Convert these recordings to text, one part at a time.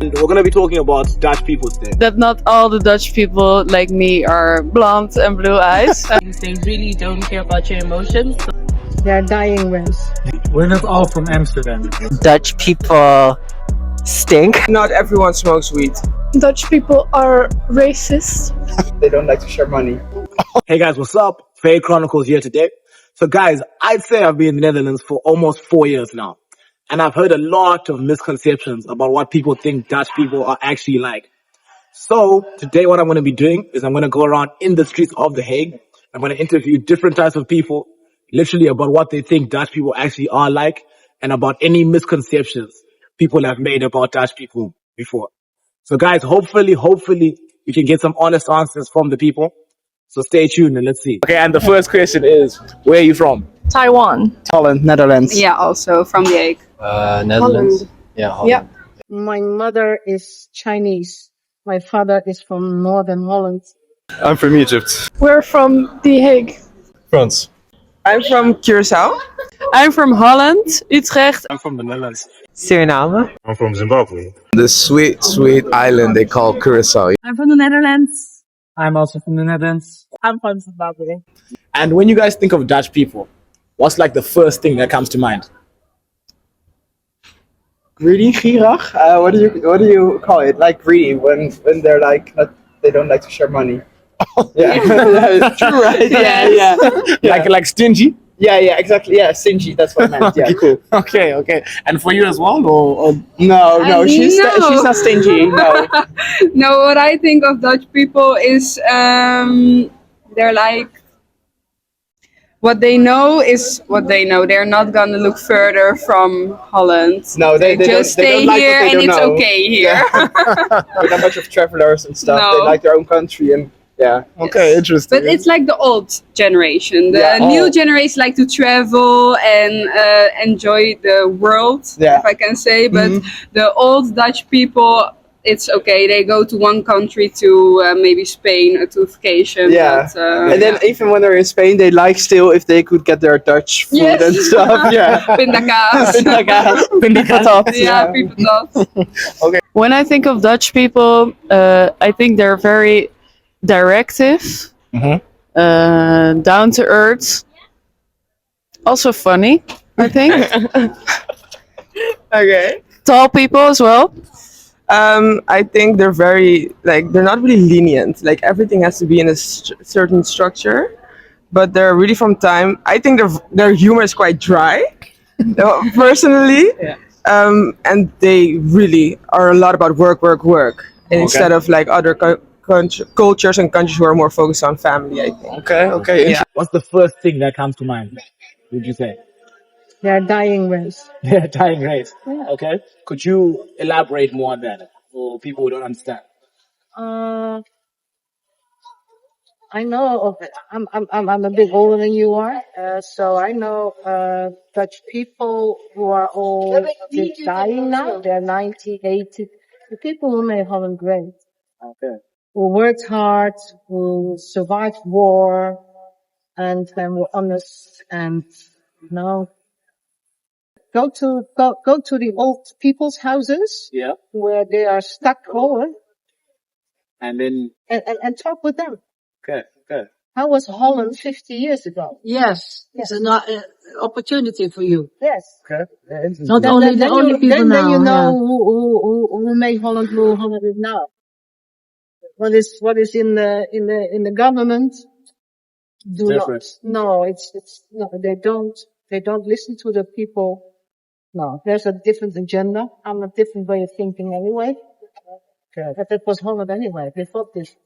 We're going to be talking about Dutch people today. That not all the Dutch people like me are blonde and blue eyes. They really don't care about your emotions. They're dying race. We're not all from Amsterdam. Dutch people stink. Not everyone smokes weed. Dutch people are racist. They don't like to share money. Hey guys, what's up? Faye Chronicles here today. So guys, I'd say I've been in the Netherlands for almost 4 years now. And I've heard a lot of misconceptions about what people think Dutch people are actually like. So today what I'm going to be doing is I'm going to go around in the streets of The Hague. I'm going to interview different types of people, literally about what they think Dutch people actually are like and about any misconceptions people have made about Dutch people before. So guys, hopefully you can get some honest answers from the people. So stay tuned and let's see. Okay, and the first question is, where are you from? Taiwan. Holland, Netherlands. Yeah, also from The Hague. Netherlands. Yeah, Holland. Yeah. My mother is Chinese. My father is from Northern Holland. I'm from Egypt. We're from The Hague. France. I'm from Curaçao. I'm from Holland, Utrecht. I'm from the Netherlands. Suriname. I'm from Zimbabwe. The sweet island they call Curaçao. I'm from the Netherlands. I'm also from the Netherlands. I'm from Zimbabwe. And when you guys think of Dutch people, what's like the first thing that comes to mind? Greedy, gierig. What do you call it? Like greedy when they're like they don't like to share money. Yeah, yeah, true, right? Yeah. Like stingy? Yeah, exactly. Yeah, stingy. That's what I meant. Yeah, cool. Okay. And for you as well, or? No, she's not stingy. No. No, what I think of Dutch people is they're like, what they know is what they know. They're not gonna look further from Holland. No, they just don't, stay they don't like here what they and don't it's know. okay here. They're not much of travelers and stuff. No. They like their own country and yeah. Okay, interesting. But it's like the old generation. The new generation like to travel and enjoy the world, if I can say. But the old Dutch people, it's okay. They go to one country to maybe Spain to vacation. Yeah. But, and then even when they're in Spain, they like still if they could get their Dutch food and stuff. Yeah. Pindakaas. Pindakaas. Yeah, people thought. Okay. When I think of Dutch people, I think they're very directive, down to earth, also funny, I think. Okay. Tall people as well. I think they're very they're not really lenient. Like everything has to be in a certain structure, but they're really from time. I think their humor is quite dry, personally. Yeah. And they really are a lot about work, instead of like other cultures and countries who are more focused on family. I think. Okay. Yeah. What's the first thing that comes to mind? Would you say? They're dying race. They're dying race. Okay. Could you elaborate more on that for people who don't understand? I know of it. I'm a bit older than you are, so I know Dutch people who are all dying now. They're 90, 80. The people who made Holland great. Okay. Who worked hard, who survived war, and were honest and Go to the old people's houses, where they are stuck Holland, and then and talk with them. Okay. How was Holland 50 years ago? Yes, it's an opportunity for you. Yes. Okay. Not only the only people now. Then you know who made Holland who Holland is now. What is in the government? They don't listen to the people. No, there's a different agenda and a different way of thinking anyway. Okay. But that was Holland anyway. They thought this.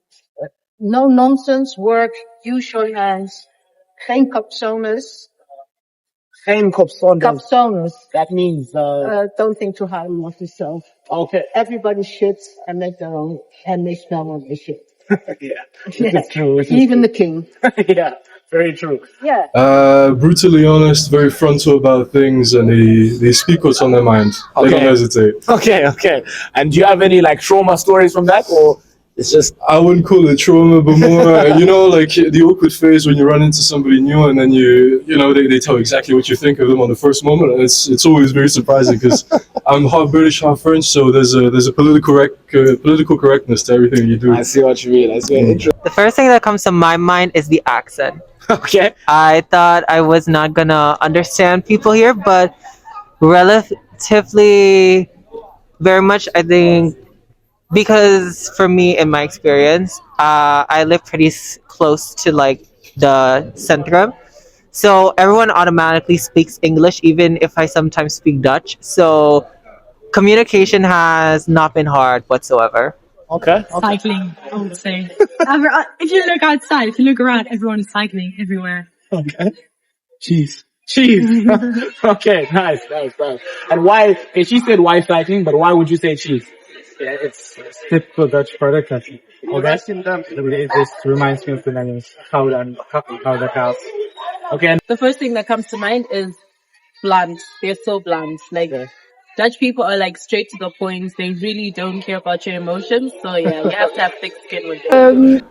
No nonsense, work, use your hands, geen kapzones. Geen kapzones. Kapzones. That means, don't think too hard of yourself. Okay. Everybody shits and make their own, and they smell when they shit. Yeah. It's true. Even the king. Yeah. Very true. Yeah. Brutally honest, very frontal about things, and they speak what's on their mind. They don't hesitate. Okay. And do you have any like trauma stories from that, or It's just I wouldn't call it trauma, but more, like the awkward phase when you run into somebody new and then they tell exactly what you think of them on the first moment. And it's always very surprising because I'm half British, half French, so there's a political correctness to everything you do. I see what you mean. I see. Interesting. The first thing that comes to my mind is the accent. Okay. I thought I was not gonna understand people here, but relatively very much, I think, because for me, in my experience, I live pretty close to like the centrum, so everyone automatically speaks English, even if I sometimes speak Dutch. So communication has not been hard whatsoever. Okay. Cycling, I would say. If you look outside, if you look around, everyone is cycling everywhere. Okay. Cheese. Okay, nice. And why? Okay, she said why cycling, but why would you say cheese? Yeah, it's typical Dutch product. Okay. This reminds me of the Netherlands. How the house. Okay. And The first thing that comes to mind is blunt. They're so blunt. Like, Dutch people are like straight to the point. They really don't care about your emotions. So yeah, you have to have thick skin with them.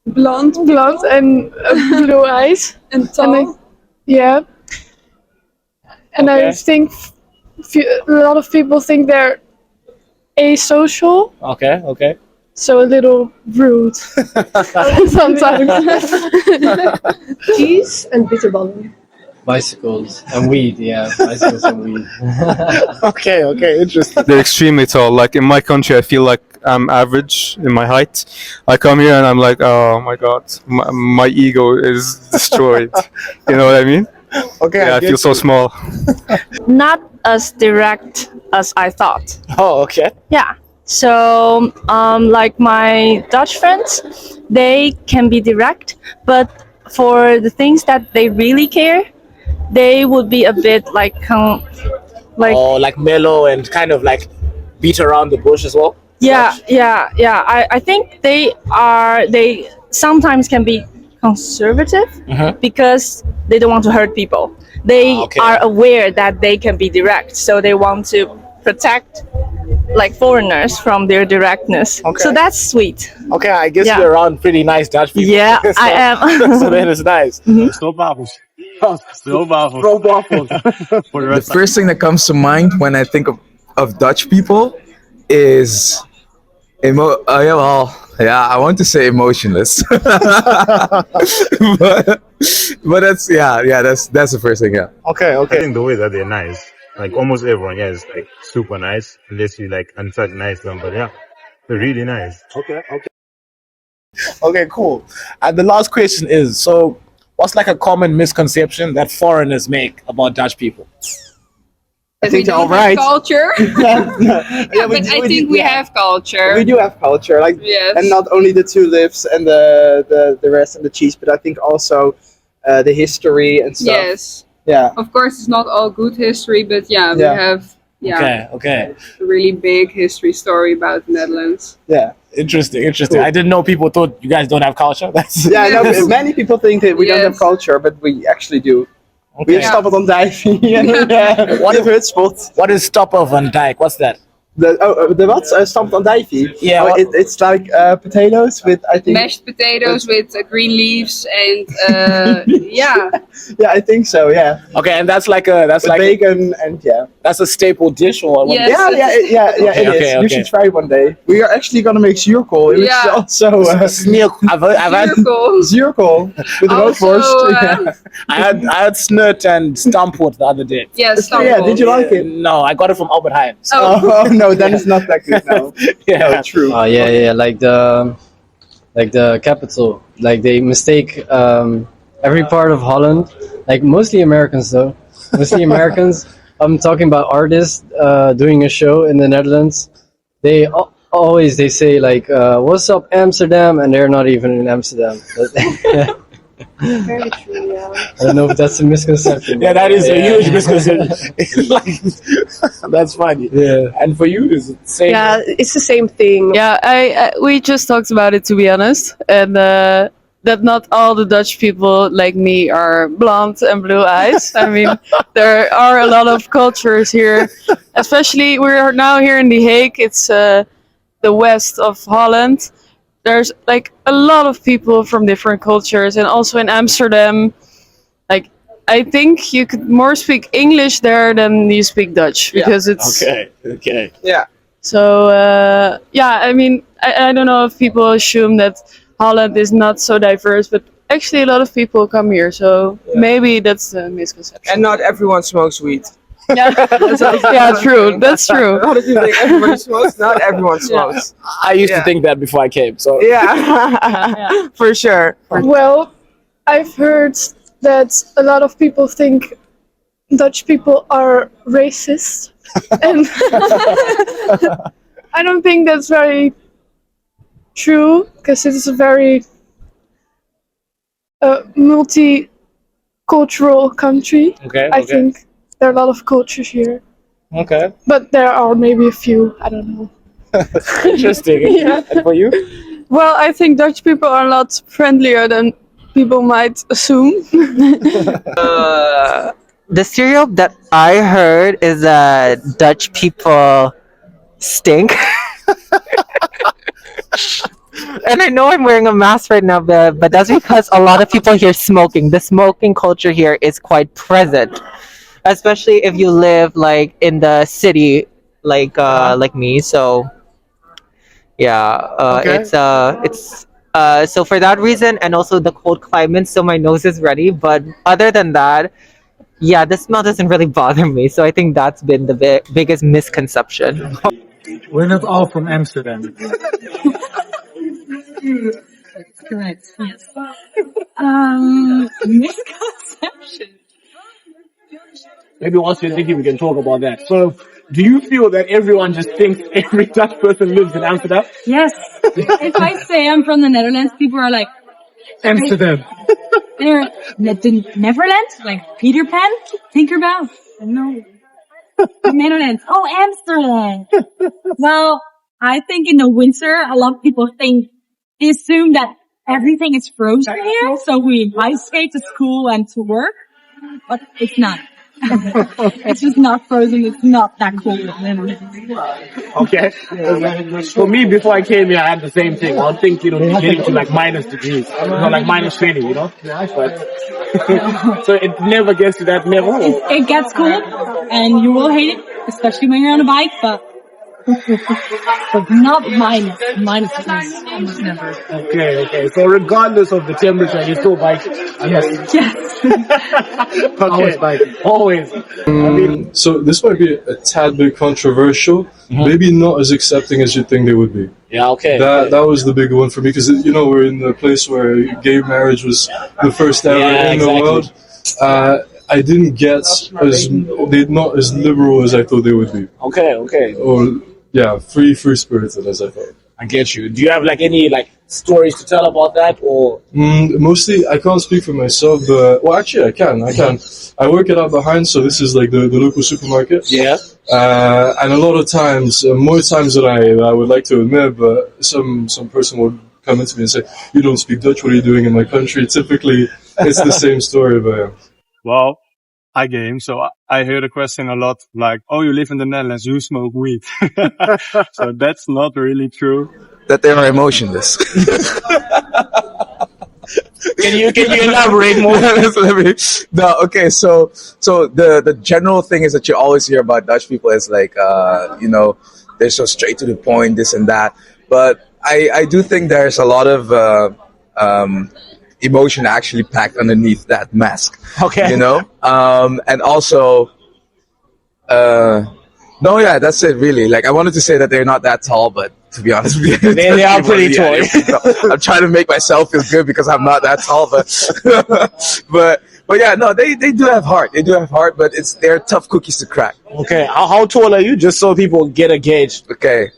Blonde and blue eyes. And tall. Yeah. And Okay. I think a lot of people think they're asocial, okay. so a little rude sometimes. Cheese and bitterballen. Bicycles and weed, yeah, bicycles and weed. Okay, interesting. They're extremely tall. Like in my country, I feel like I'm average in my height. I come here and I'm like, oh my god, my ego is destroyed. You know what I mean? Okay. Yeah, I feel so small. Not as direct as I thought. Oh, okay. Yeah. So, like my Dutch friends, they can be direct, but for the things that they really care, they would be a bit like like mellow and kind of like beat around the bush as well. yeah. I think they sometimes can be conservative because they don't want to hurt people. They are aware that they can be direct, so they want to protect like foreigners from their directness. Okay. So that's sweet. Okay, I guess Yeah. you're around pretty nice Dutch people. Yeah, I am. So then it's nice. So baffles. So baffles. Throw waffles. The first thing that comes to mind when I think of Dutch people is I want to say emotionless. but that's that's the first thing. Yeah. Okay. I think the way that they're nice, like almost everyone, is like super nice, unless you like antagonize them. But yeah, they're really nice. Okay, cool. And the last question is: so, what's like a common misconception that foreigners make about Dutch people? I think they're all have right. culture. But I think we have culture. We do have culture, like, Yes. and not only the tulips and the rest and the cheese, but I think also the history and stuff. Yes. Yeah. Of course, it's not all good history, but yeah, we have Okay. a really big history story about the Netherlands. Yeah. Interesting. I didn't know people thought you guys don't have culture. That's Yeah, I know. Many people think that we don't have culture, but we actually do. We have Stappen van Dijven and What we have Hutspot. What is Stappen van Dijk? What's that? The what? Stappen van Dijven. Yeah, Oh, what- it's like potatoes with, I think. Mashed potatoes with green leaves and yeah. Yeah, I think so. Yeah. Okay, and that's like bacon and that's a staple dish or what? Yes. Yeah. Okay, It is. okay, You okay. should try one day. We are actually gonna make zuurkool, which is Yeah. also I've had Circle. zuurkool with Also, roodworst. I had snurt and stampwood the other day. Yes. Yeah, did you like it? No, I got it from Albert Heijn. So, Oh no, then it's not that good now. yeah. No, true. Like the capital. Like they mistake every part of Holland. Like mostly Americans though. Mostly Americans. I'm talking about artists doing a show in the Netherlands. They always say like, "What's up, Amsterdam?" and they're not even in Amsterdam. Very true, yeah. I don't know if that's a misconception. Yeah, that is a huge misconception. That's funny. Yeah. And for you, is it the same? Yeah, it's the same thing. Yeah, I we just talked about it, to be honest, and that not all the Dutch people like me are blonde and blue eyes. I mean, there are a lot of cultures here, especially we're now here in The Hague. It's the west of Holland, there's like a lot of people from different cultures, and also in Amsterdam, like I think you could more speak English there than you speak Dutch because it's Okay. Yeah. so. I mean, I don't know if people assume that Holland is not so diverse, but actually a lot of people come here, so maybe that's a misconception. And not everyone smokes weed. Yeah, true. That's true. How did you think everybody smokes? Not everyone smokes. I used to think that before I came. So Yeah, for sure. Well, I've heard that a lot of people think Dutch people are racist, and I don't think that's very true because it is a very multicultural country. I think there are a lot of cultures here, Okay. but there are maybe a few. I don't know. Interesting. Yeah. And for you? Well, I think Dutch people are a lot friendlier than people might assume. The stereotype that I heard is that Dutch people stink. And I know I'm wearing a mask right now, but that's because a lot of people here smoking. The smoking culture here is quite present, especially if you live like in the city, like me. So yeah, it's so for that reason, and also the cold climate, so my nose is ready. But other than that, yeah, the smell doesn't really bother me. So I think that's been the biggest misconception. We're not all from Amsterdam. Correct. Yes. Misconception. Maybe once we're thinking, we can talk about that. So, do you feel that everyone just thinks every Dutch person lives in Amsterdam? Yes. If I say I'm from the Netherlands, people are like, Amsterdam. they're Neverland? Like Peter Pan? Tinkerbell? No. Netherlands. Oh, Amsterdam. Well, I think in the winter, a lot of people they assume that everything is frozen here, so we ice skate to school and to work, but it's not. It's just not frozen. It's not that cold. Okay. For me, before I came here, I had the same thing. I would think, getting to like minus degrees, like minus 20, But so it never gets to that level. It gets cold, and you will hate it, especially when you're on a bike, but not minus degrees. Never. Okay. So regardless of the temperature, you still bike. Yes. Always biking. Always. So this might be a tad bit controversial. Maybe not as accepting as you think they would be. Yeah, okay. That was the big one for me because we're in a place where gay marriage was the first ever in the world. I didn't get they're not as liberal as I thought they would be. Okay. Or free spirited as I thought. I get you. Do you have any stories to tell about that, or? Mostly, I can't speak for myself, but actually, I can. I work it out behind, so this is like the local supermarket. Yeah. And a lot of times, more times than I would like to admit, but some person would come into me and say, "You don't speak Dutch. What are you doing in my country?" Typically, it's the same story, but. Well, I game, so I hear the question a lot like, "Oh, you live in the Netherlands, you smoke weed." So that's not really true. That they are emotionless. Can you elaborate more? No, okay. So the general thing is that you always hear about Dutch people is like, they're so straight to the point, this and that. But I do think there's a lot of emotion actually packed underneath that mask. Okay. And also, that's it really. Like I wanted to say that they're not that tall, but to be honest with you, they are pretty tall. I'm trying to make myself feel good because I'm not that tall, but yeah, no, they do have heart. They do have heart, but they're tough cookies to crack. Okay. How tall are you? Just so people get a gauge. Okay.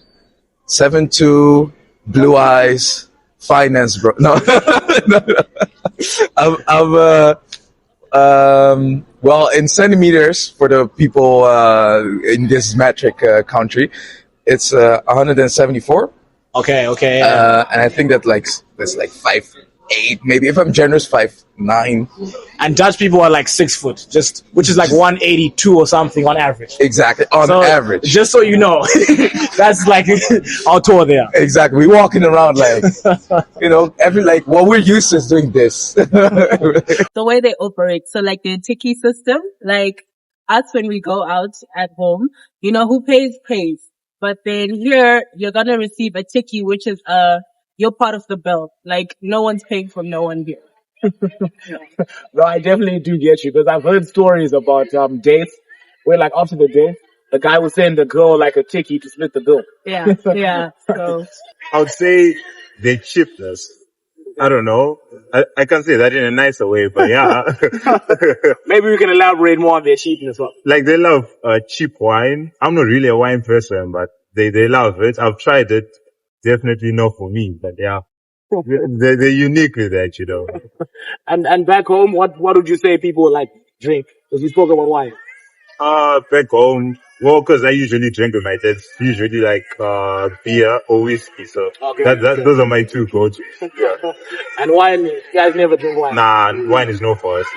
7'2", blue eyes. Finance, bro. No, I'm well, in centimeters for the people in this metric country, it's 174. Okay. And I think that's like 5'8", maybe. If I'm generous, 5'9". And Dutch people are like 6 foot, which is like 182 or something on average. Exactly, on average. Just so you know, that's like our tour there. Exactly, we're walking around like, what we're used to is doing this. The way they operate, so like the tiki system, like us when we go out at home, who pays. But then here, you're gonna receive a tiki, which is you're part of the bill. Like no one's paying for no one here. No, I definitely do get you, because I've heard stories about dates where, like, after the date, the guy would send the girl like a tiki to split the bill. Yeah, yeah. So I would say they cheapness. I don't know. I can say that in a nicer way, but yeah. Maybe we can elaborate more on their cheapness. Like they love cheap wine. I'm not really a wine person, but they love it. I've tried it. Definitely not for me, but yeah. They're unique with that, And back home, what would you say people like drink? Because you spoke about wine. Back home, well, cause I usually drink with my dad. Usually like, beer or whiskey. So those are my two go-to. And wine, you guys never drink wine? Nah, wine is no for us.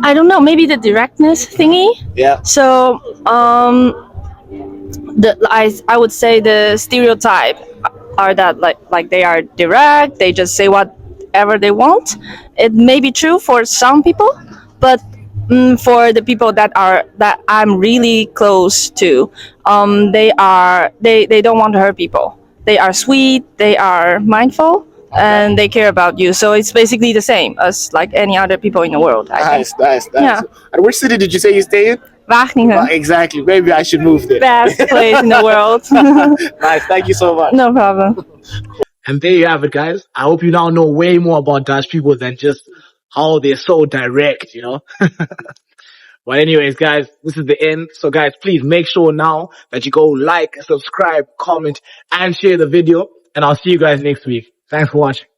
I don't know, maybe the directness thingy. Yeah. So, I would say the stereotype are that like they are direct, they just say whatever they want. It may be true for some people, but for the people that I'm really close to, they don't want to hurt people. They are sweet, they are mindful, and they care about you. So it's basically the same as like any other people in the world. Nice. Yeah. And which city did you say you stay in? Wageningen. Exactly. Maybe I should move there. Best place in the world. Nice. Thank you so much. No problem. And there you have it, guys. I hope you now know way more about Dutch people than just how they're so direct, But anyways, guys, this is the end. So guys, please make sure now that you go like, subscribe, comment, and share the video. And I'll see you guys next week. Thanks for watching.